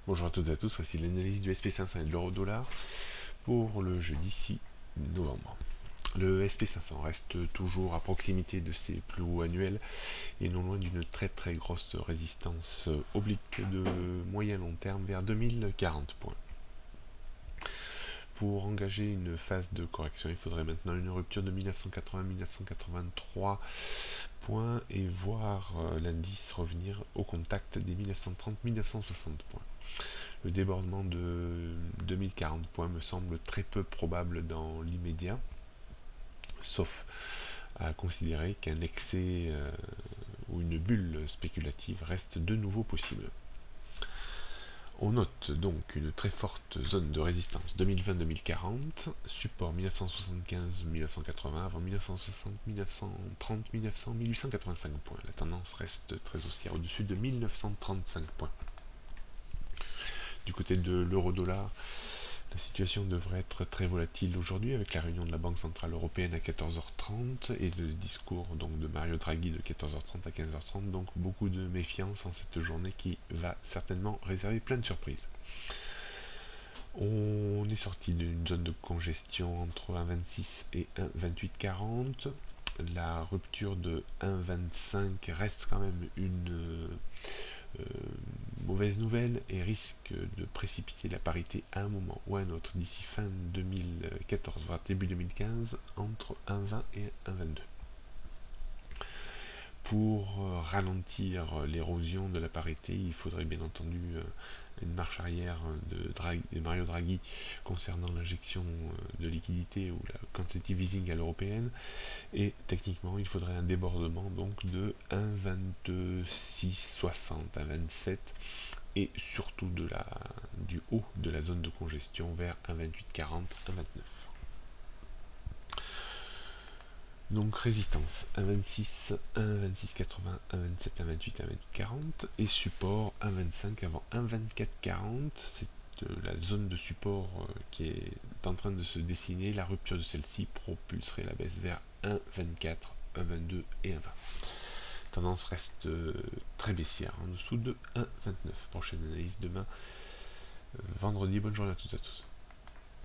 Bonjour à toutes et à tous, voici l'analyse du SP500 et de l'euro-dollar pour le jeudi 6 novembre. Le SP500 reste toujours à proximité de ses plus hauts annuels et non loin d'une très grosse résistance oblique de moyen long terme vers 2040 points. Pour engager une phase de correction, il faudrait maintenant une rupture de 1980-1983 points et voir l'indice revenir au contact des 1930-1960 points. Le débordement de 2040 points me semble très peu probable dans l'immédiat, sauf à considérer qu'un excès ou une bulle spéculative reste de nouveau possible. On note donc une très forte zone de résistance 2020-2040, support 1975-1980, avant 1960, 1930, 1900, 1885 points. La tendance reste très haussière au-dessus de 1935 points. Du côté de l'euro-dollar, la situation devrait être très volatile aujourd'hui avec la réunion de la Banque Centrale Européenne à 14h30 et le discours donc de Mario Draghi de 14h30 à 15h30, donc beaucoup de méfiance en cette journée qui va certainement réserver plein de surprises. On est sorti d'une zone de congestion entre 1,26 et 1,2840. La rupture de 1,25 reste quand même une mauvaise nouvelle et risque de précipiter la parité à un moment ou à un autre d'ici fin 2014 voire début 2015 entre 1,20 et 1,22. Pour ralentir l'érosion de la parité, il faudrait bien entendu une marche arrière de Mario Draghi concernant l'injection de liquidité ou la quantitative easing à l'européenne, et techniquement il faudrait un débordement donc de 1,2660 à 27 et surtout du haut de la zone de congestion vers 1,2840 1,29. Donc résistance 1,26, 1,2680, 1,27, 1,28, 1,2840 et support 1,25 avant 1,2440. C'est la zone de support qui est en train de se dessiner. La rupture de celle-ci propulserait la baisse vers 1,24, 1,22 et 1,20. Tendance reste très baissière en dessous de 1,29. Prochaine analyse demain vendredi. Bonne journée à toutes et à tous.